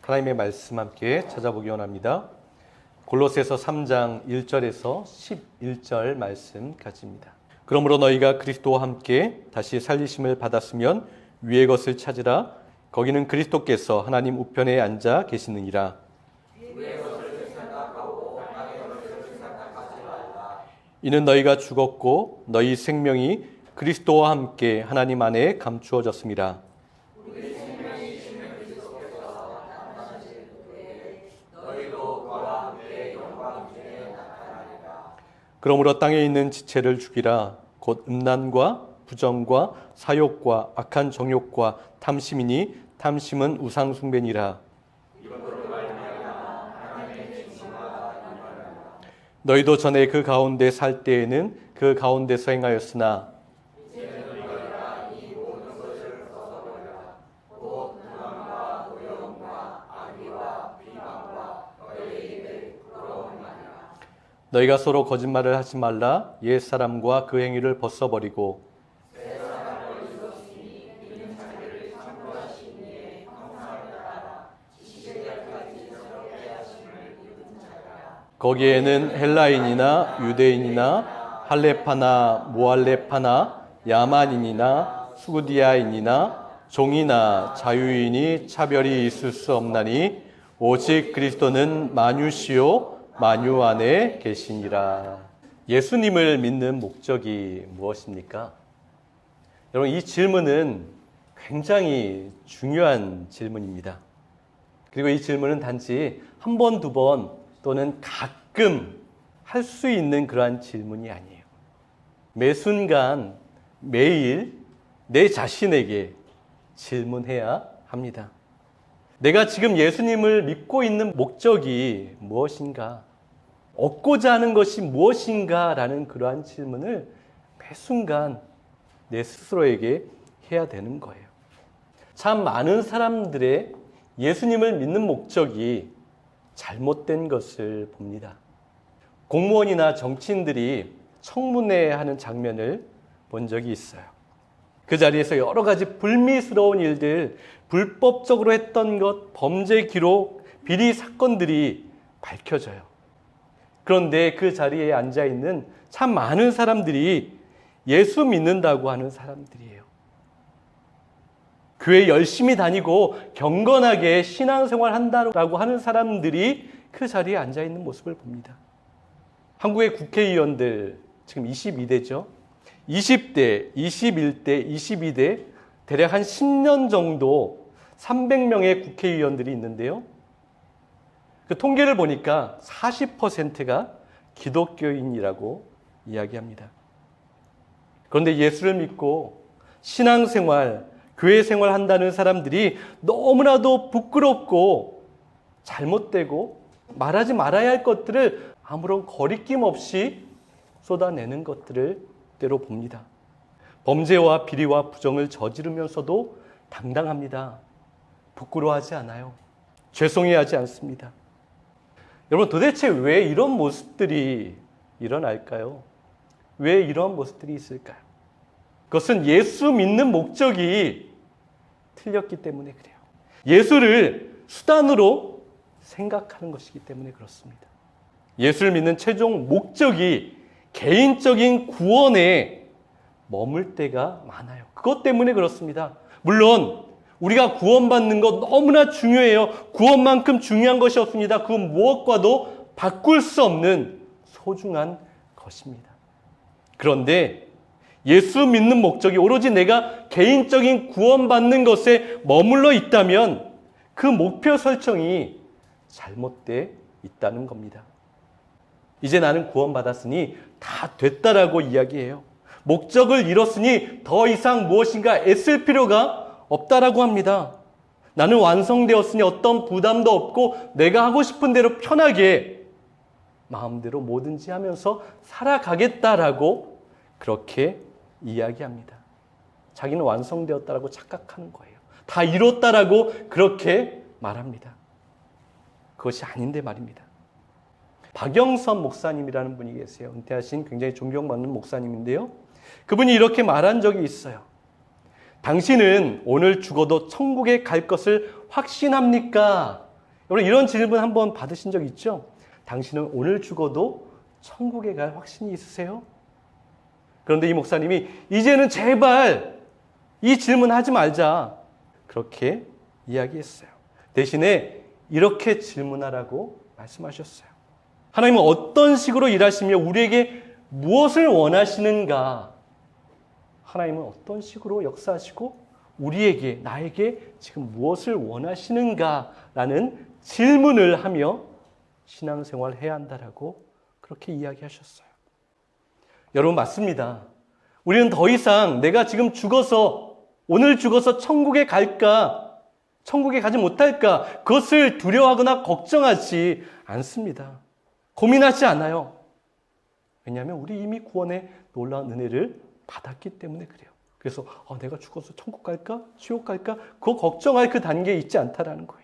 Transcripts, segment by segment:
하나님의 말씀 함께 찾아보기 원합니다. 골로새서 3장 1절에서 11절 말씀까지입니다. 그러므로 너희가 그리스도와 함께 다시 살리심을 받았으면 위의 것을 찾으라. 거기는 그리스도께서 하나님 우편에 앉아 계시느니라. 이는 너희가 죽었고 너희 생명이 그리스도와 함께 하나님 안에 감추어졌습니다. 그러므로 땅에 있는 지체를 죽이라. 곧 음란과 부정과 사욕과 악한 정욕과 탐심이니 탐심은 우상 숭배니라. 너희도 전에 그 가운데 살 때에는 그 가운데서 행하였으나 너희가 서로 거짓말을 하지 말라. 옛사람과 그 행위를 벗어버리고 거기에는 헬라인이나 유대인이나 할레파나 모할레파나 야만인이나 수구디아인이나 종이나 자유인이 차별이 있을 수 없나니 오직 그리스도는 만유시요 만유 안에 계시니라. 예수님을 믿는 목적이 무엇입니까? 여러분, 이 질문은 굉장히 중요한 질문입니다. 그리고 이 질문은 단지 한 번, 두 번 또는 가끔 할 수 있는 그러한 질문이 아니에요. 매 순간, 매일 내 자신에게 질문해야 합니다. 내가 지금 예수님을 믿고 있는 목적이 무엇인가? 얻고자 하는 것이 무엇인가? 라는 그러한 질문을 매 순간 내 스스로에게 해야 되는 거예요. 참 많은 사람들의 예수님을 믿는 목적이 잘못된 것을 봅니다. 공무원이나 정치인들이 청문회 하는 장면을 본 적이 있어요. 그 자리에서 여러 가지 불미스러운 일들, 불법적으로 했던 것, 범죄 기록, 비리 사건들이 밝혀져요. 그런데 그 자리에 앉아있는 참 많은 사람들이 예수 믿는다고 하는 사람들이에요. 교회 열심히 다니고 경건하게 신앙생활 한다고 하는 사람들이 그 자리에 앉아있는 모습을 봅니다. 한국의 국회의원들, 지금 22대죠. 20대, 21대, 22대, 대략 한 10년 정도 300명의 국회의원들이 있는데요. 그 통계를 보니까 40%가 기독교인이라고 이야기합니다. 그런데 예수를 믿고 신앙생활, 교회 생활 한다는 사람들이 너무나도 부끄럽고 잘못되고 말하지 말아야 할 것들을 아무런 거리낌 없이 쏟아내는 것들을 때로 봅니다. 범죄와 비리와 부정을 저지르면서도 당당합니다. 부끄러워하지 않아요. 죄송해하지 않습니다. 여러분, 도대체 왜 이런 모습들이 일어날까요? 왜 이런 모습들이 있을까요? 그것은 예수 믿는 목적이 틀렸기 때문에 그래요. 예수를 수단으로 생각하는 것이기 때문에 그렇습니다. 예수를 믿는 최종 목적이 개인적인 구원에 머물 때가 많아요. 그것 때문에 그렇습니다. 물론 우리가 구원받는 것 너무나 중요해요. 구원만큼 중요한 것이 없습니다. 그 무엇과도 바꿀 수 없는 소중한 것입니다. 그런데 예수 믿는 목적이 오로지 내가 개인적인 구원받는 것에 머물러 있다면 그 목표 설정이 잘못되어 있다는 겁니다. 이제 나는 구원받았으니 다 됐다라고 이야기해요. 목적을 이뤘으니 더 이상 무엇인가 애쓸 필요가 없다라고 합니다. 나는 완성되었으니 어떤 부담도 없고 내가 하고 싶은 대로 편하게 마음대로 뭐든지 하면서 살아가겠다라고 그렇게 이야기합니다. 자기는 완성되었다라고 착각하는 거예요. 다 이뤘다라고 그렇게 말합니다. 그것이 아닌데 말입니다. 박영선 목사님이라는 분이 계세요. 은퇴하신 굉장히 존경받는 목사님인데요. 그분이 이렇게 말한 적이 있어요. 당신은 오늘 죽어도 천국에 갈 것을 확신합니까? 여러분 이런 질문 한번 받으신 적 있죠? 당신은 오늘 죽어도 천국에 갈 확신이 있으세요? 그런데 이 목사님이 이제는 제발 이 질문하지 말자. 그렇게 이야기했어요. 대신에 이렇게 질문하라고 말씀하셨어요. 하나님은 어떤 식으로 일하시며 우리에게 무엇을 원하시는가? 하나님은 어떤 식으로 역사하시고 우리에게, 나에게 지금 무엇을 원하시는가라는 질문을 하며 신앙생활을 해야 한다라고 그렇게 이야기하셨어요. 여러분 맞습니다. 우리는 더 이상 내가 지금 죽어서 오늘 죽어서 천국에 갈까? 천국에 가지 못할까? 그것을 두려워하거나 걱정하지 않습니다. 고민하지 않아요. 왜냐하면 우리 이미 구원의 놀라운 은혜를 받았기 때문에 그래요. 그래서 내가 죽어서 천국 갈까? 지옥 갈까? 그거 걱정할 그 단계에 있지 않다라는 거예요.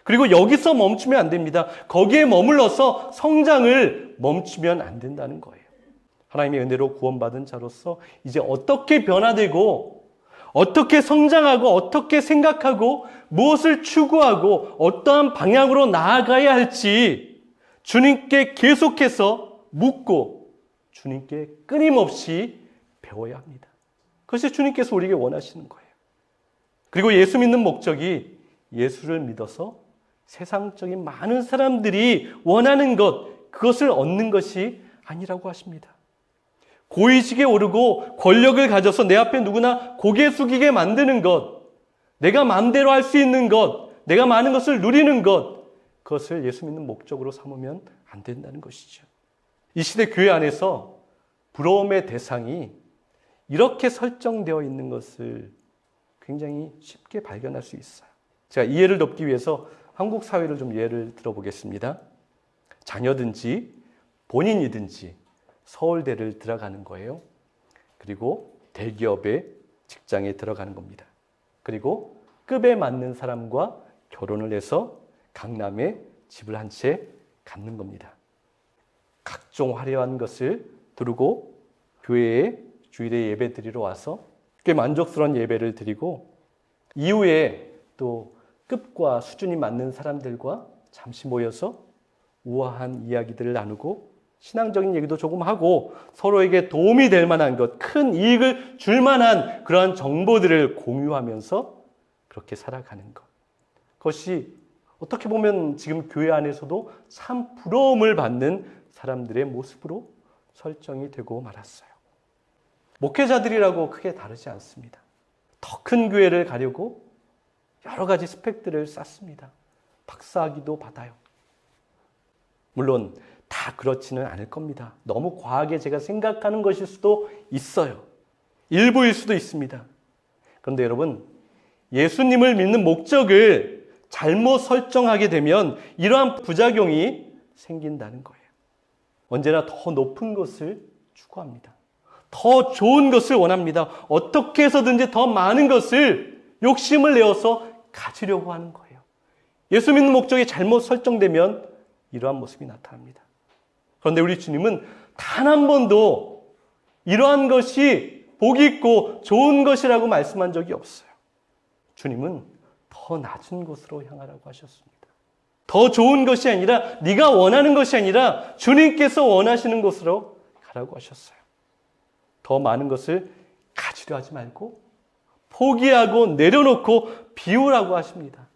그리고 여기서 멈추면 안 됩니다. 거기에 머물러서 성장을 멈추면 안 된다는 거예요. 하나님의 은혜로 구원받은 자로서 이제 어떻게 변화되고 어떻게 성장하고 어떻게 생각하고 무엇을 추구하고 어떠한 방향으로 나아가야 할지 주님께 계속해서 묻고 주님께 끊임없이 배워야 합니다. 그것이 주님께서 우리에게 원하시는 거예요. 그리고 예수 믿는 목적이 예수를 믿어서 세상적인 많은 사람들이 원하는 것, 그것을 얻는 것이 아니라고 하십니다. 고위직에 오르고 권력을 가져서 내 앞에 누구나 고개 숙이게 만드는 것, 내가 마음대로 할 수 있는 것, 내가 많은 것을 누리는 것, 그것을 예수 믿는 목적으로 삼으면 안 된다는 것이죠. 이 시대 교회 안에서 부러움의 대상이 이렇게 설정되어 있는 것을 굉장히 쉽게 발견할 수 있어요. 제가 이해를 돕기 위해서 한국 사회를 좀 예를 들어보겠습니다. 자녀든지 본인이든지 서울대를 들어가는 거예요. 그리고 대기업의 직장에 들어가는 겁니다. 그리고 급에 맞는 사람과 결혼을 해서 강남에 집을 한 채 갖는 겁니다. 각종 화려한 것을 두르고 교회에 주일에 예배 드리러 와서 꽤 만족스러운 예배를 드리고 이후에 또 급과 수준이 맞는 사람들과 잠시 모여서 우아한 이야기들을 나누고 신앙적인 얘기도 조금 하고 서로에게 도움이 될 만한 것, 큰 이익을 줄 만한 그러한 정보들을 공유하면서 그렇게 살아가는 것. 그것이 어떻게 보면 지금 교회 안에서도 참 부러움을 받는 사람들의 모습으로 설정이 되고 말았어요. 목회자들이라고 크게 다르지 않습니다. 더 큰 교회를 가려고 여러 가지 스펙들을 쌓습니다. 박사학위도 받아요. 물론 다 그렇지는 않을 겁니다. 너무 과하게 제가 생각하는 것일 수도 있어요. 일부일 수도 있습니다. 그런데 여러분, 예수님을 믿는 목적을 잘못 설정하게 되면 이러한 부작용이 생긴다는 거예요. 언제나 더 높은 것을 추구합니다. 더 좋은 것을 원합니다. 어떻게 해서든지 더 많은 것을 욕심을 내어서 가지려고 하는 거예요. 예수 믿는 목적이 잘못 설정되면 이러한 모습이 나타납니다. 그런데 우리 주님은 단 한 번도 이러한 것이 복이 있고 좋은 것이라고 말씀한 적이 없어요. 주님은 더 낮은 곳으로 향하라고 하셨습니다. 더 좋은 것이 아니라 네가 원하는 것이 아니라 주님께서 원하시는 곳으로 가라고 하셨어요. 더 많은 것을 가지려 하지 말고 포기하고 내려놓고 비우라고 하십니다.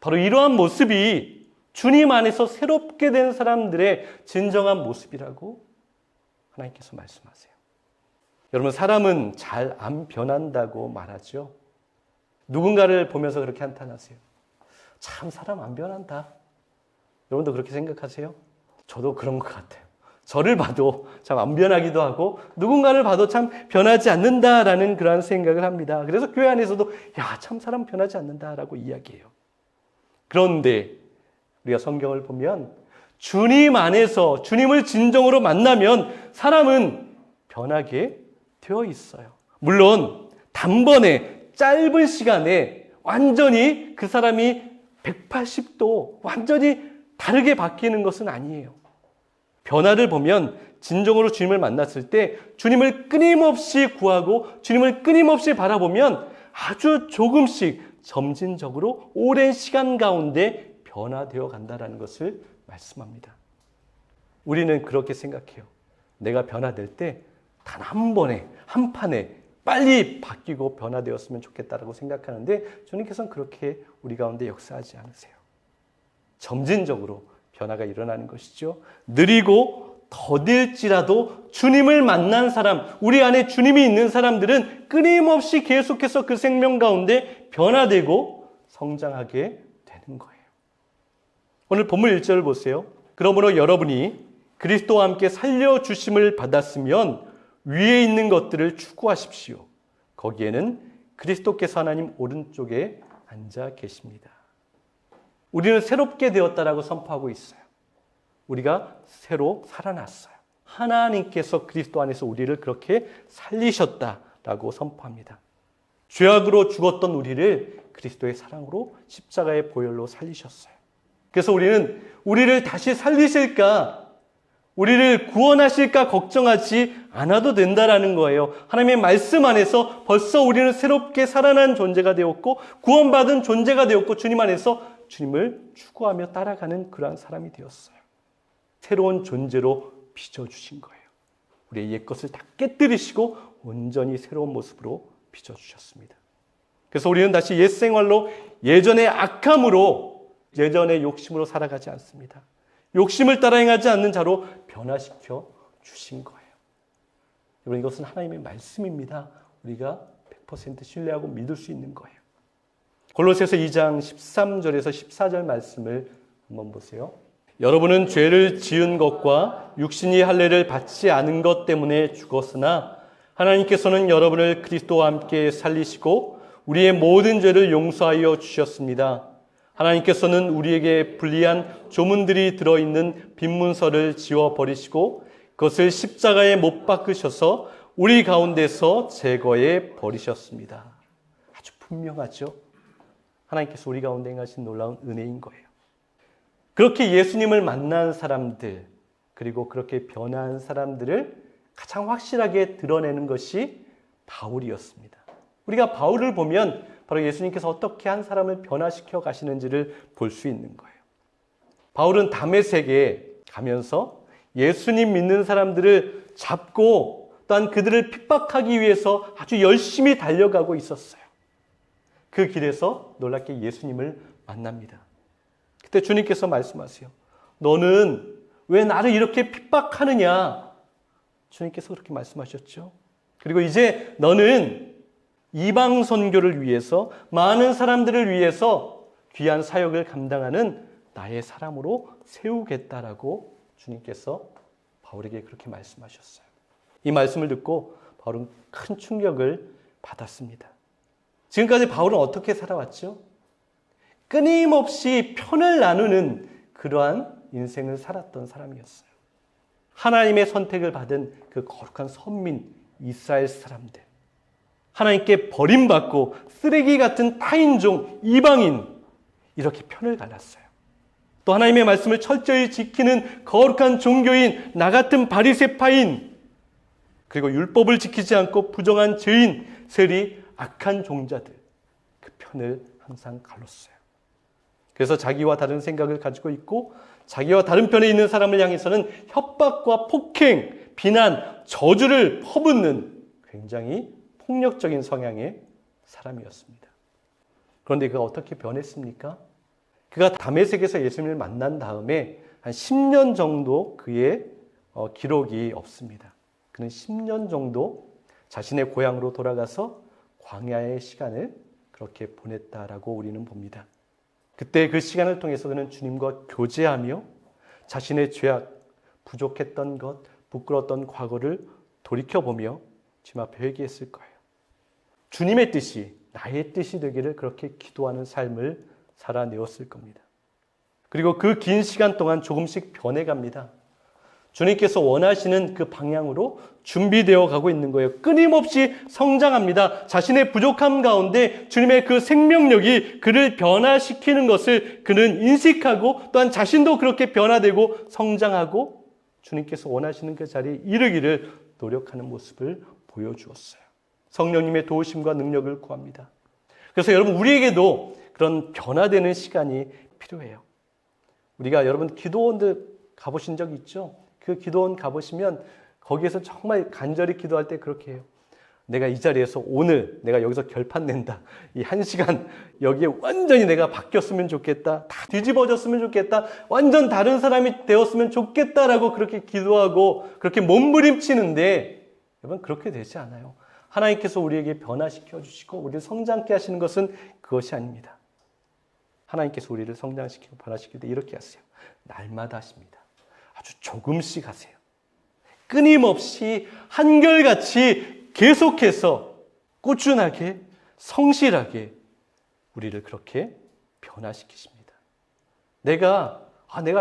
바로 이러한 모습이 주님 안에서 새롭게 된 사람들의 진정한 모습이라고 하나님께서 말씀하세요. 여러분, 사람은 잘 안 변한다고 말하죠. 누군가를 보면서 그렇게 한탄하세요. 참 사람 안 변한다. 여러분도 그렇게 생각하세요? 저도 그런 것 같아요. 저를 봐도 참 안 변하기도 하고 누군가를 봐도 참 변하지 않는다라는 그러한 생각을 합니다. 그래서 교회 안에서도 참 사람 변하지 않는다라고 이야기해요. 그런데 우리가 성경을 보면 주님 안에서 주님을 진정으로 만나면 사람은 변하게 되어 있어요. 물론 단번에 짧은 시간에 완전히 그 사람이 180도 완전히 다르게 바뀌는 것은 아니에요. 변화를 보면 진정으로 주님을 만났을 때 주님을 끊임없이 구하고 주님을 끊임없이 바라보면 아주 조금씩 점진적으로 오랜 시간 가운데 변화되어 간다라는 것을 말씀합니다. 우리는 그렇게 생각해요. 내가 변화될 때 단 한 번에, 한 판에 빨리 바뀌고 변화되었으면 좋겠다라고 생각하는데 주님께서는 그렇게 우리 가운데 역사하지 않으세요. 점진적으로 변화가 일어나는 것이죠. 느리고 더딜지라도 주님을 만난 사람, 우리 안에 주님이 있는 사람들은 끊임없이 계속해서 그 생명 가운데 변화되고 성장하게 되는 거예요. 오늘 본문 1절을 보세요. 그러므로 여러분이 그리스도와 함께 살려주심을 받았으면 위에 있는 것들을 추구하십시오. 거기에는 그리스도께서 하나님 오른쪽에 앉아 계십니다. 우리는 새롭게 되었다라고 선포하고 있어요. 우리가 새로 살아났어요. 하나님께서 그리스도 안에서 우리를 그렇게 살리셨다라고 선포합니다. 죄악으로 죽었던 우리를 그리스도의 사랑으로 십자가의 보혈로 살리셨어요. 그래서 우리는 우리를 다시 살리실까, 우리를 구원하실까 걱정하지 않아도 된다라는 거예요. 하나님의 말씀 안에서 벌써 우리는 새롭게 살아난 존재가 되었고 구원받은 존재가 되었고 주님 안에서 주님을 추구하며 따라가는 그러한 사람이 되었어요. 새로운 존재로 빚어주신 거예요. 우리의 옛것을 다 깨뜨리시고 온전히 새로운 모습으로 빚어주셨습니다. 그래서 우리는 다시 옛 생활로 예전의 악함으로 예전의 욕심으로 살아가지 않습니다. 욕심을 따라 행하지 않는 자로 변화시켜 주신 거예요. 여러분, 이것은 하나님의 말씀입니다. 우리가 100% 신뢰하고 믿을 수 있는 거예요. 골로새서 2장 13절에서 14절 말씀을 한번 보세요. 여러분은 죄를 지은 것과 육신이 할례를 받지 않은 것 때문에 죽었으나 하나님께서는 여러분을 그리스도와 함께 살리시고 우리의 모든 죄를 용서하여 주셨습니다. 하나님께서는 우리에게 불리한 조문들이 들어있는 빈 문서를 지워버리시고 그것을 십자가에 못 박으셔서 우리 가운데서 제거해 버리셨습니다. 아주 분명하죠. 하나님께서 우리 가운데 행하신 놀라운 은혜인 거예요. 그렇게 예수님을 만난 사람들, 그리고 그렇게 변화한 사람들을 가장 확실하게 드러내는 것이 바울이었습니다. 우리가 바울을 보면 바로 예수님께서 어떻게 한 사람을 변화시켜 가시는지를 볼 수 있는 거예요. 바울은 다메섹에 가면서 예수님 믿는 사람들을 잡고 또한 그들을 핍박하기 위해서 아주 열심히 달려가고 있었어요. 그 길에서 놀랍게 예수님을 만납니다. 그때 주님께서 말씀하세요. 너는 왜 나를 이렇게 핍박하느냐? 주님께서 그렇게 말씀하셨죠. 그리고 이제 너는 이방 선교를 위해서 많은 사람들을 위해서 귀한 사역을 감당하는 나의 사람으로 세우겠다라고 주님께서 바울에게 그렇게 말씀하셨어요. 이 말씀을 듣고 바울은 큰 충격을 받았습니다. 지금까지 바울은 어떻게 살아왔죠? 끊임없이 편을 나누는 그러한 인생을 살았던 사람이었어요. 하나님의 선택을 받은 그 거룩한 선민 이스라엘 사람들, 하나님께 버림받고 쓰레기 같은 타인종, 이방인, 이렇게 편을 갈랐어요. 또 하나님의 말씀을 철저히 지키는 거룩한 종교인, 나 같은 바리새파인, 그리고 율법을 지키지 않고 부정한 죄인, 세리, 악한 종자들, 그 편을 항상 갈랐어요. 그래서 자기와 다른 생각을 가지고 있고 자기와 다른 편에 있는 사람을 향해서는 협박과 폭행, 비난, 저주를 퍼붓는 굉장히 폭력적인 성향의 사람이었습니다. 그런데 그가 어떻게 변했습니까? 그가 다메섹에서 예수님을 만난 다음에 한 10년 정도 그의 기록이 없습니다. 그는 10년 정도 자신의 고향으로 돌아가서 광야의 시간을 그렇게 보냈다라고 우리는 봅니다. 그때 그 시간을 통해서 그는 주님과 교제하며 자신의 죄악, 부족했던 것, 부끄러웠던 과거를 돌이켜보며 주님 앞에 회개했을 거예요. 주님의 뜻이 나의 뜻이 되기를 그렇게 기도하는 삶을 살아내었을 겁니다. 그리고 그 긴 시간 동안 조금씩 변해갑니다. 주님께서 원하시는 그 방향으로 준비되어 가고 있는 거예요. 끊임없이 성장합니다. 자신의 부족함 가운데 주님의 그 생명력이 그를 변화시키는 것을 그는 인식하고 또한 자신도 그렇게 변화되고 성장하고 주님께서 원하시는 그 자리에 이르기를 노력하는 모습을 보여주었어요. 성령님의 도우심과 능력을 구합니다. 그래서 여러분, 우리에게도 그런 변화되는 시간이 필요해요. 우리가 여러분 기도원들 가보신 적 있죠? 그 기도원 가보시면 거기에서 정말 간절히 기도할 때 그렇게 해요. 내가 이 자리에서 오늘 내가 여기서 결판 낸다. 이 1시간 여기에 완전히 내가 바뀌었으면 좋겠다. 다 뒤집어졌으면 좋겠다. 완전 다른 사람이 되었으면 좋겠다라고 그렇게 기도하고 그렇게 몸부림치는데 여러분 그렇게 되지 않아요. 하나님께서 우리에게 변화시켜 주시고 우리를 성장케 하시는 것은 그것이 아닙니다. 하나님께서 우리를 성장시키고 변화시킬 때 이렇게 하세요. 날마다 하십니다. 아주 조금씩 하세요. 끊임없이 한결같이 계속해서 꾸준하게 성실하게 우리를 그렇게 변화시키십니다. 내가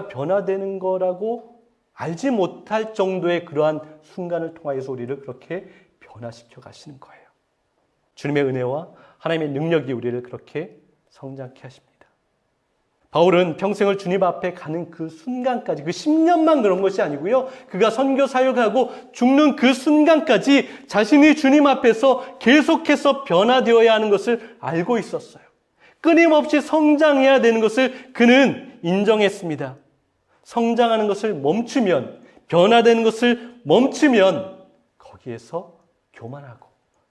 변화되는 거라고 알지 못할 정도의 그러한 순간을 통하여서 우리를 그렇게 변화시켜 가시는 거예요. 주님의 은혜와 하나님의 능력이 우리를 그렇게 성장케 하십니다. 바울은 평생을 주님 앞에 가는 그 순간까지, 그 10년만 그런 것이 아니고요. 그가 선교 사역하고 죽는 그 순간까지 자신이 주님 앞에서 계속해서 변화되어야 하는 것을 알고 있었어요. 끊임없이 성장해야 되는 것을 그는 인정했습니다. 성장하는 것을 멈추면, 변화되는 것을 멈추면 거기에서 교만하고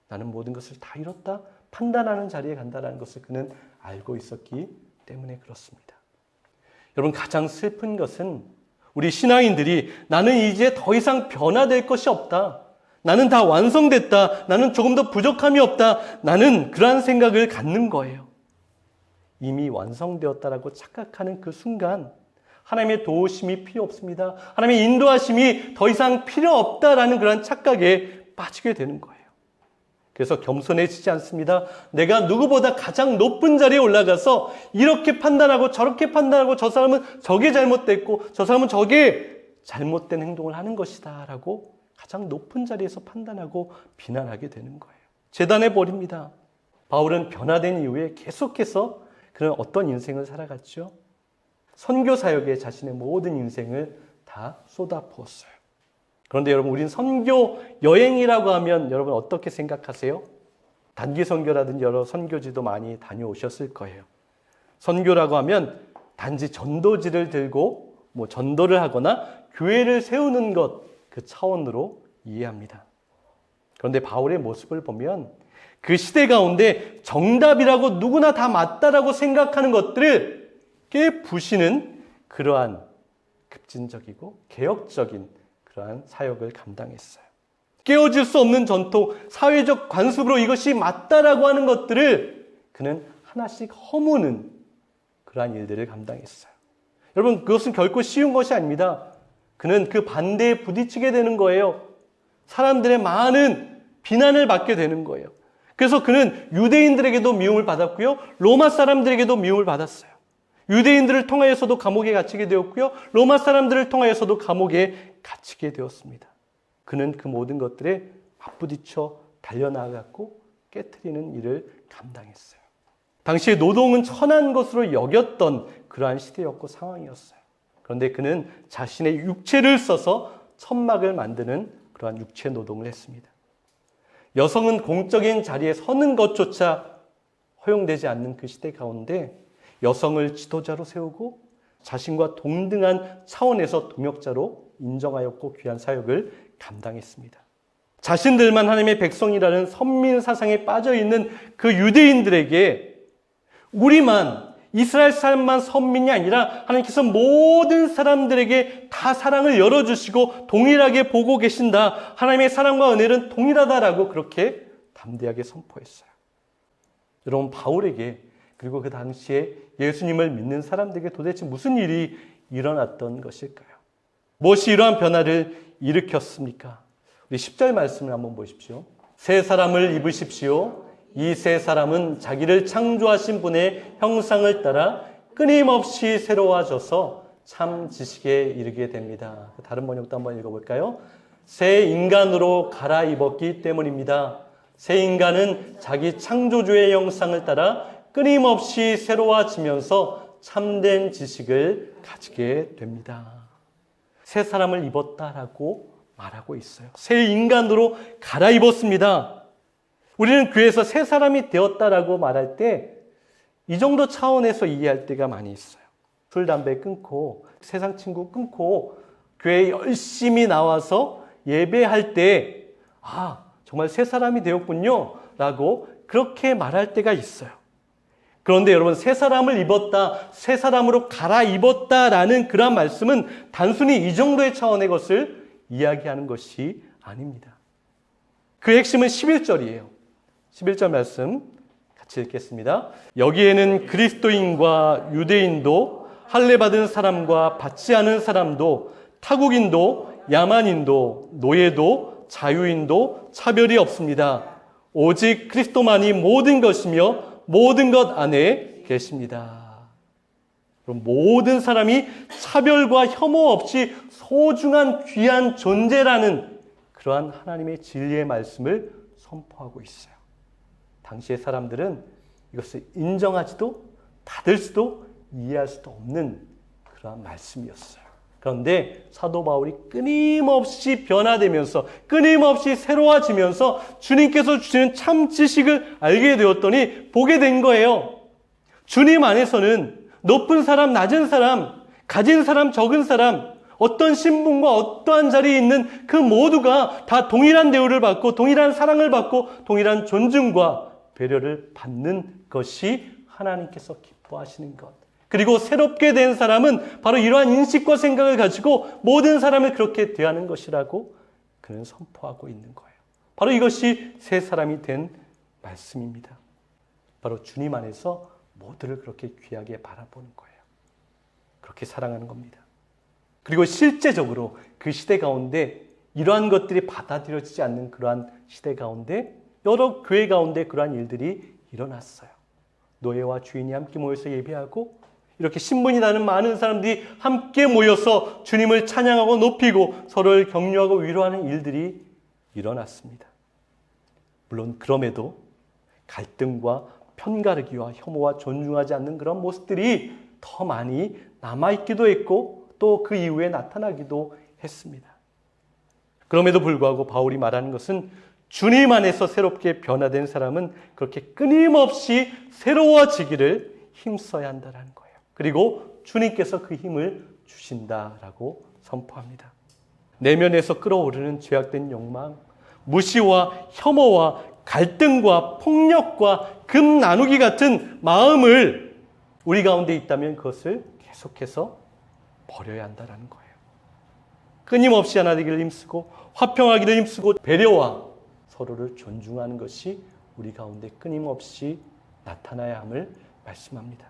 나는 모든 것을 다 잃었다 판단하는 자리에 간다는 것을 그는 알고 있었기 때문에 그렇습니다. 여러분 가장 슬픈 것은 우리 신앙인들이 나는 이제 더 이상 변화될 것이 없다. 나는 다 완성됐다. 나는 조금 더 부족함이 없다. 나는 그러한 생각을 갖는 거예요. 이미 완성되었다라고 착각하는 그 순간 하나님의 도우심이 필요 없습니다. 하나님의 인도하심이 더 이상 필요 없다라는 그런 착각에 빠지게 되는 거예요. 그래서 겸손해지지 않습니다. 내가 누구보다 가장 높은 자리에 올라가서 이렇게 판단하고 저렇게 판단하고 저 사람은 저게 잘못됐고 저 사람은 저게 잘못된 행동을 하는 것이다 라고 가장 높은 자리에서 판단하고 비난하게 되는 거예요. 재단해 버립니다. 바울은 변화된 이후에 계속해서 그런 어떤 인생을 살아갔죠? 선교 사역에 자신의 모든 인생을 다 쏟아부었어요. 그런데 여러분 우리는 선교 여행이라고 하면 여러분 어떻게 생각하세요? 단기 선교라든지 여러 선교지도 많이 다녀오셨을 거예요. 선교라고 하면 단지 전도지를 들고 전도를 하거나 교회를 세우는 것 그 차원으로 이해합니다. 그런데 바울의 모습을 보면 그 시대 가운데 정답이라고 누구나 다 맞다라고 생각하는 것들을 깨부시는 그러한 급진적이고 개혁적인 그러한 사역을 감당했어요. 깨어질 수 없는 전통, 사회적 관습으로 이것이 맞다라고 하는 것들을 그는 하나씩 허무는 그러한 일들을 감당했어요. 여러분 그것은 결코 쉬운 것이 아닙니다. 그는 그 반대에 부딪히게 되는 거예요. 사람들의 많은 비난을 받게 되는 거예요. 그래서 그는 유대인들에게도 미움을 받았고요. 로마 사람들에게도 미움을 받았어요. 유대인들을 통하여서도 감옥에 갇히게 되었고요. 로마 사람들을 통하여서도 감옥에 갇히게 되었습니다. 그는 그 모든 것들에 맞부딪혀 달려나갔고 깨트리는 일을 감당했어요. 당시에 노동은 천한 것으로 여겼던 그러한 시대였고 상황이었어요. 그런데 그는 자신의 육체를 써서 천막을 만드는 그러한 육체 노동을 했습니다. 여성은 공적인 자리에 서는 것조차 허용되지 않는 그 시대 가운데 여성을 지도자로 세우고 자신과 동등한 차원에서 동역자로 인정하였고 귀한 사역을 감당했습니다. 자신들만 하나님의 백성이라는 선민 사상에 빠져있는 그 유대인들에게 우리만 이스라엘 사람만 선민이 아니라 하나님께서 모든 사람들에게 다 사랑을 열어주시고 동일하게 보고 계신다. 하나님의 사랑과 은혜는 동일하다라고 그렇게 담대하게 선포했어요. 여러분 바울에게 그리고 그 당시에 예수님을 믿는 사람들에게 도대체 무슨 일이 일어났던 것일까요? 무엇이 이러한 변화를 일으켰습니까? 우리 10절 말씀을 한번 보십시오. 새 사람을 입으십시오. 이 새 사람은 자기를 창조하신 분의 형상을 따라 끊임없이 새로워져서 참 지식에 이르게 됩니다. 다른 번역도 한번 읽어볼까요? 새 인간으로 갈아입었기 때문입니다. 새 인간은 자기 창조주의 형상을 따라 끊임없이 새로워지면서 참된 지식을 가지게 됩니다. 새 사람을 입었다라고 말하고 있어요. 새 인간으로 갈아입었습니다. 우리는 교회에서 새 사람이 되었다라고 말할 때 이 정도 차원에서 이해할 때가 많이 있어요. 술, 담배 끊고 세상 친구 끊고 교회에 열심히 나와서 예배할 때 정말 새 사람이 되었군요 라고 그렇게 말할 때가 있어요. 그런데 여러분, 새 사람을 입었다, 새 사람으로 갈아입었다라는 그런 말씀은 단순히 이 정도의 차원의 것을 이야기하는 것이 아닙니다. 그 핵심은 11절이에요. 11절 말씀 같이 읽겠습니다. 여기에는 그리스도인과 유대인도 할례받은 사람과 받지 않은 사람도 타국인도 야만인도 노예도 자유인도 차별이 없습니다. 오직 그리스도만이 모든 것이며 모든 것 안에 계십니다. 그럼 모든 사람이 차별과 혐오 없이 소중한 귀한 존재라는 그러한 하나님의 진리의 말씀을 선포하고 있어요. 당시의 사람들은 이것을 인정하지도 받을 수도 이해할 수도 없는 그러한 말씀이었어요. 그런데 사도 바울이 끊임없이 변화되면서 끊임없이 새로워지면서 주님께서 주시는 참 지식을 알게 되었더니 보게 된 거예요. 주님 안에서는 높은 사람, 낮은 사람, 가진 사람, 적은 사람, 어떤 신분과 어떠한 자리에 있는 그 모두가 다 동일한 대우를 받고 동일한 사랑을 받고 동일한 존중과 배려를 받는 것이 하나님께서 기뻐하시는 것. 그리고 새롭게 된 사람은 바로 이러한 인식과 생각을 가지고 모든 사람을 그렇게 대하는 것이라고 그는 선포하고 있는 거예요. 바로 이것이 새 사람이 된 말씀입니다. 바로 주님 안에서 모두를 그렇게 귀하게 바라보는 거예요. 그렇게 사랑하는 겁니다. 그리고 실제적으로 그 시대 가운데 이러한 것들이 받아들여지지 않는 그러한 시대 가운데 여러 교회 가운데 그러한 일들이 일어났어요. 노예와 주인이 함께 모여서 예배하고 이렇게 신분이 다른 많은 사람들이 함께 모여서 주님을 찬양하고 높이고 서로를 격려하고 위로하는 일들이 일어났습니다. 물론 그럼에도 갈등과 편가르기와 혐오와 존중하지 않는 그런 모습들이 더 많이 남아있기도 했고 또 그 이후에 나타나기도 했습니다. 그럼에도 불구하고 바울이 말하는 것은 주님 안에서 새롭게 변화된 사람은 그렇게 끊임없이 새로워지기를 힘써야 한다는 거예요. 그리고 주님께서 그 힘을 주신다라고 선포합니다. 내면에서 끓어오르는 죄악된 욕망, 무시와 혐오와 갈등과 폭력과 금 나누기 같은 마음을 우리 가운데 있다면 그것을 계속해서 버려야 한다는 거예요. 끊임없이 하나 되기를 힘쓰고 화평하기를 힘쓰고 배려와 서로를 존중하는 것이 우리 가운데 끊임없이 나타나야 함을 말씀합니다.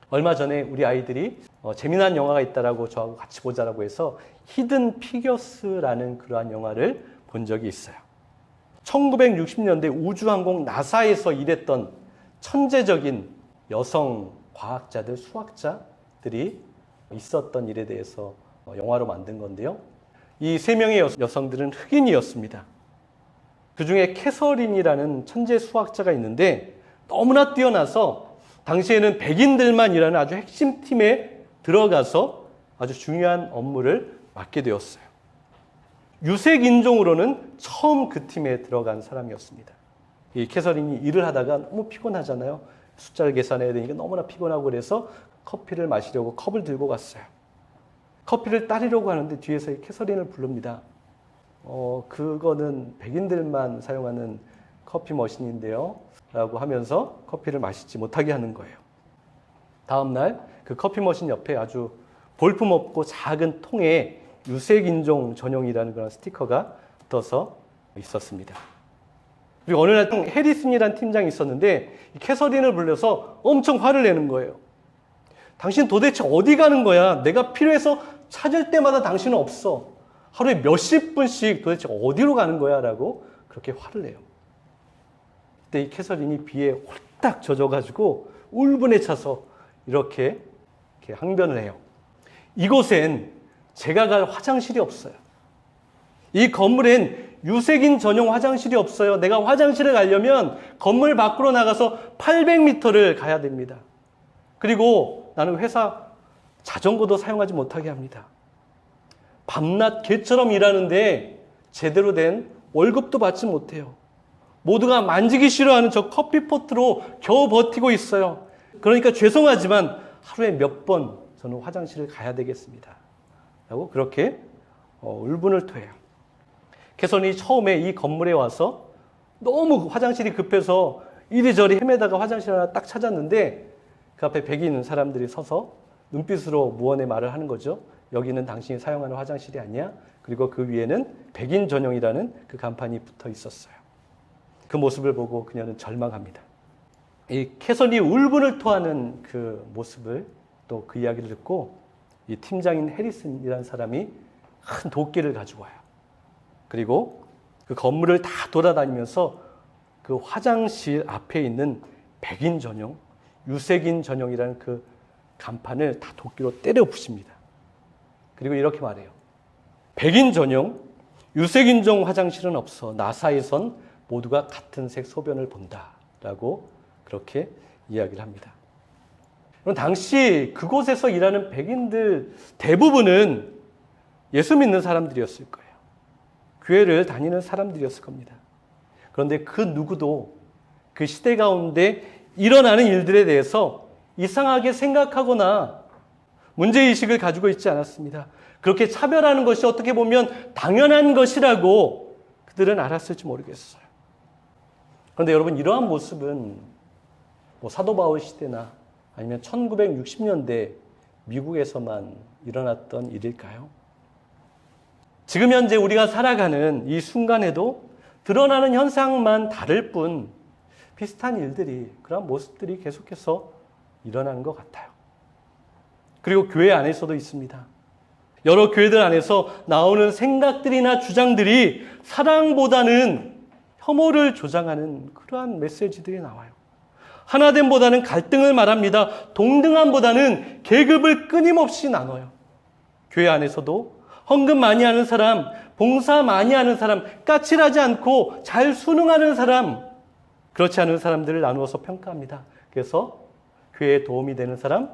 얼마 전에 우리 아이들이 재미난 영화가 있다라고 저하고 같이 보자라고 해서 히든 피겨스라는 그러한 영화를 본 적이 있어요. 1960년대 우주항공 나사에서 일했던 천재적인 여성 과학자들, 수학자들이 있었던 일에 대해서 영화로 만든 건데요. 이 세 명의 여성들은 흑인이었습니다. 그 중에 캐서린이라는 천재 수학자가 있는데 너무나 뛰어나서 당시에는 백인들만 일하는 아주 핵심 팀에 들어가서 아주 중요한 업무를 맡게 되었어요. 유색 인종으로는 처음 그 팀에 들어간 사람이었습니다. 이 캐서린이 일을 하다가 너무 피곤하잖아요. 숫자를 계산해야 되니까 너무나 피곤하고 그래서 커피를 마시려고 컵을 들고 갔어요. 커피를 따르려고 하는데 뒤에서 이 캐서린을 부릅니다. 그거는 백인들만 사용하는 커피 머신인데요. 라고 하면서 커피를 마시지 못하게 하는 거예요. 다음날 그 커피 머신 옆에 아주 볼품없고 작은 통에 유색인종 전용이라는 그런 스티커가 붙어서 있었습니다. 그리고 어느 날 해리슨이라는 팀장이 있었는데 캐서린을 불러서 엄청 화를 내는 거예요. 당신 도대체 어디 가는 거야? 내가 필요해서 찾을 때마다 당신은 없어. 하루에 몇십 분씩 도대체 어디로 가는 거야? 라고 그렇게 화를 내요. 그때 이 캐서린이 비에 홀딱 젖어가지고 울분에 차서 이렇게 항변을 해요. 이곳엔 제가 갈 화장실이 없어요. 이 건물엔 유색인 전용 화장실이 없어요. 내가 화장실에 가려면 건물 밖으로 나가서 800m를 가야 됩니다. 그리고 나는 회사 자전거도 사용하지 못하게 합니다. 밤낮 개처럼 일하는데 제대로 된 월급도 받지 못해요. 모두가 만지기 싫어하는 저 커피포트로 겨우 버티고 있어요. 그러니까 죄송하지만 하루에 몇 번 저는 화장실을 가야 되겠습니다. 라고 그렇게 울분을 토해요. 개선이 처음에 이 건물에 와서 너무 화장실이 급해서 이리저리 헤매다가 화장실 하나 딱 찾았는데 그 앞에 백이 있는 사람들이 서서 눈빛으로 무언의 말을 하는 거죠. 여기는 당신이 사용하는 화장실이 아니야. 그리고 그 위에는 백인 전용이라는 그 간판이 붙어 있었어요. 그 모습을 보고 그녀는 절망합니다. 이 캐선이 울분을 토하는 그 모습을 또 그 이야기를 듣고 이 팀장인 해리슨이라는 사람이 큰 도끼를 가지고 와요. 그리고 그 건물을 다 돌아다니면서 그 화장실 앞에 있는 백인 전용, 유색인 전용이라는 그 간판을 다 도끼로 때려 부십니다. 그리고 이렇게 말해요. 백인 전용, 유색인 종 화장실은 없어. 나사에선 모두가 같은 색 소변을 본다. 라고 그렇게 이야기를 합니다. 그럼 당시 그곳에서 일하는 백인들 대부분은 예수 믿는 사람들이었을 거예요. 교회를 다니는 사람들이었을 겁니다. 그런데 그 누구도 그 시대 가운데 일어나는 일들에 대해서 이상하게 생각하거나 문제의식을 가지고 있지 않았습니다. 그렇게 차별하는 것이 어떻게 보면 당연한 것이라고 그들은 알았을지 모르겠어요. 그런데 여러분, 이러한 모습은 사도 바울 시대나 아니면 1960년대 미국에서만 일어났던 일일까요? 지금 현재 우리가 살아가는 이 순간에도 드러나는 현상만 다를 뿐 비슷한 일들이, 그런 모습들이 계속해서 일어나는 것 같아요. 그리고 교회 안에서도 있습니다. 여러 교회들 안에서 나오는 생각들이나 주장들이 사랑보다는 혐오를 조장하는 그러한 메시지들이 나와요. 하나됨보다는 갈등을 말합니다. 동등함보다는 계급을 끊임없이 나눠요. 교회 안에서도 헌금 많이 하는 사람, 봉사 많이 하는 사람, 까칠하지 않고 잘 순응하는 사람, 그렇지 않은 사람들을 나누어서 평가합니다. 그래서 교회에 도움이 되는 사람,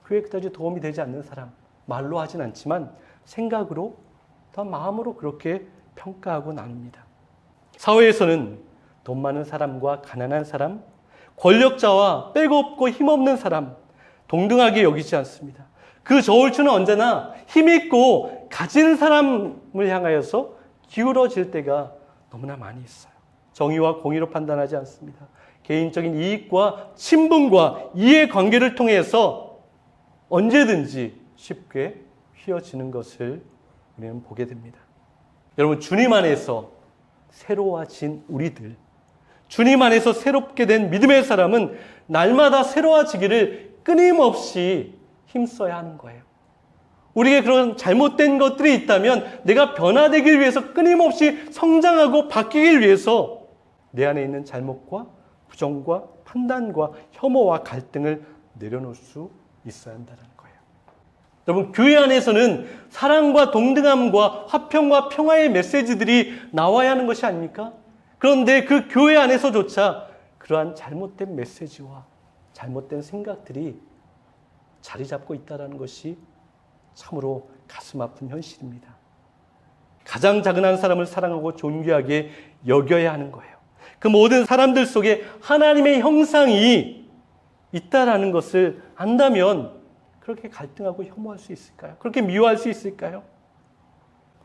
교회에 그다지 도움이 되지 않는 사람, 말로 하진 않지만 생각으로, 더 마음으로 그렇게 평가하고 나눕니다. 사회에서는 돈 많은 사람과 가난한 사람, 권력자와 백없고 힘없는 사람, 동등하게 여기지 않습니다. 그 저울추는 언제나 힘있고 가진 사람을 향하여서 기울어질 때가 너무나 많이 있어요. 정의와 공의로 판단하지 않습니다. 개인적인 이익과 친분과 이해관계를 통해서 언제든지 쉽게 휘어지는 것을 우리는 보게 됩니다. 여러분, 주님 안에서 새로워진 우리들, 주님 안에서 새롭게 된 믿음의 사람은 날마다 새로워지기를 끊임없이 힘써야 하는 거예요. 우리에게 그런 잘못된 것들이 있다면 내가 변화되기 위해서 끊임없이 성장하고 바뀌기 위해서 내 안에 있는 잘못과 부정과 판단과 혐오와 갈등을 내려놓을 수 있어야 한다는 거예요. 여러분, 교회 안에서는 사랑과 동등함과 화평과 평화의 메시지들이 나와야 하는 것이 아닙니까? 그런데 그 교회 안에서조차 그러한 잘못된 메시지와 잘못된 생각들이 자리 잡고 있다는 것이 참으로 가슴 아픈 현실입니다. 가장 작은 한 사람을 사랑하고 존귀하게 여겨야 하는 거예요. 그 모든 사람들 속에 하나님의 형상이 있다라는 것을 안다면 그렇게 갈등하고 혐오할 수 있을까요? 그렇게 미워할 수 있을까요?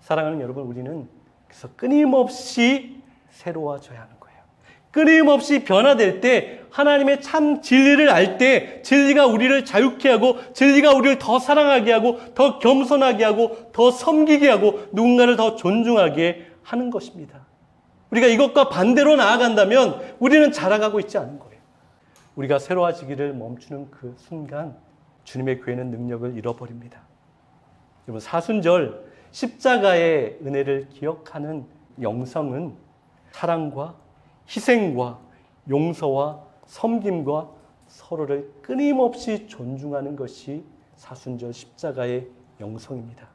사랑하는 여러분, 우리는 그래서 끊임없이 새로워져야 하는 거예요. 끊임없이 변화될 때, 하나님의 참 진리를 알 때 진리가 우리를 자유케 하고, 진리가 우리를 더 사랑하게 하고, 더 겸손하게 하고, 더 섬기게 하고, 누군가를 더 존중하게 하는 것입니다. 우리가 이것과 반대로 나아간다면 우리는 자라가고 있지 않은 거예요. 우리가 새로워지기를 멈추는 그 순간 주님의 교회는 능력을 잃어버립니다. 여러분, 사순절 십자가의 은혜를 기억하는 영성은 사랑과 희생과 용서와 섬김과 서로를 끊임없이 존중하는 것이 사순절 십자가의 영성입니다.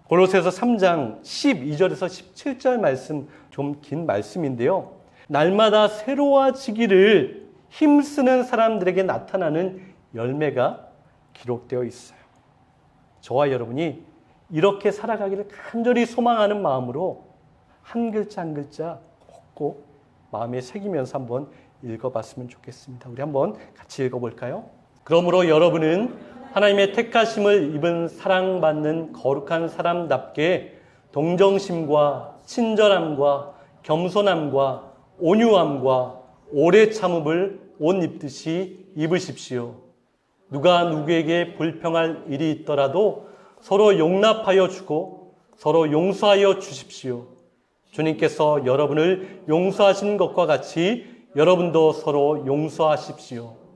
골로새서 3장 12절에서 17절 말씀, 좀 긴 말씀인데요. 날마다 새로워지기를 힘쓰는 사람들에게 나타나는 열매가 기록되어 있어요. 저와 여러분이 이렇게 살아가기를 간절히 소망하는 마음으로 한 글자 한 글자 꼭 마음에 새기면서 한번 읽어봤으면 좋겠습니다. 우리 한번 같이 읽어볼까요? 그러므로 여러분은 하나님의 택하심을 입은 사랑받는 거룩한 사람답게 동정심과 친절함과 겸손함과 온유함과 오래 참음을 옷 입듯이 입으십시오. 누가 누구에게 불평할 일이 있더라도 서로 용납하여 주고 서로 용서하여 주십시오. 주님께서 여러분을 용서하신 것과 같이 여러분도 서로 용서하십시오.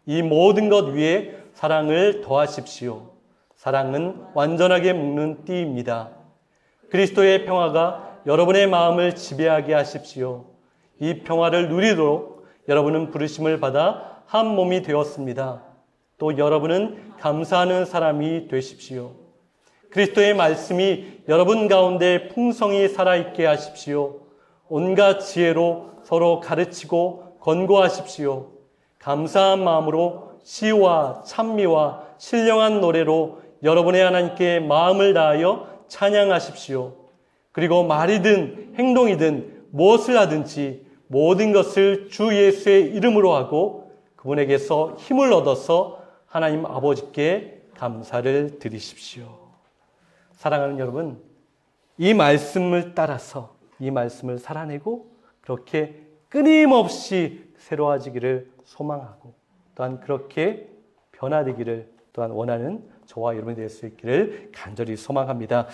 이 모든 것 위에 사랑을 더하십시오. 사랑은 완전하게 묶는 띠입니다. 그리스도의 평화가 여러분의 마음을 지배하게 하십시오. 이 평화를 누리도록 여러분은 부르심을 받아 한 몸이 되었습니다. 또 여러분은 감사하는 사람이 되십시오. 그리스도의 말씀이 여러분 가운데 풍성히 살아있게 하십시오. 온갖 지혜로 서로 가르치고 권고하십시오. 감사한 마음으로 시와 찬미와 신령한 노래로 여러분의 하나님께 마음을 다하여 찬양하십시오. 그리고 말이든 행동이든 무엇을 하든지 모든 것을 주 예수의 이름으로 하고 그분에게서 힘을 얻어서 하나님 아버지께 감사를 드리십시오. 사랑하는 여러분, 이 말씀을 따라서 이 말씀을 살아내고 그렇게 끊임없이 새로워지기를 소망하고 또한 그렇게 변화되기를 또한 원하는 저와 여러분이 될 수 있기를 간절히 소망합니다.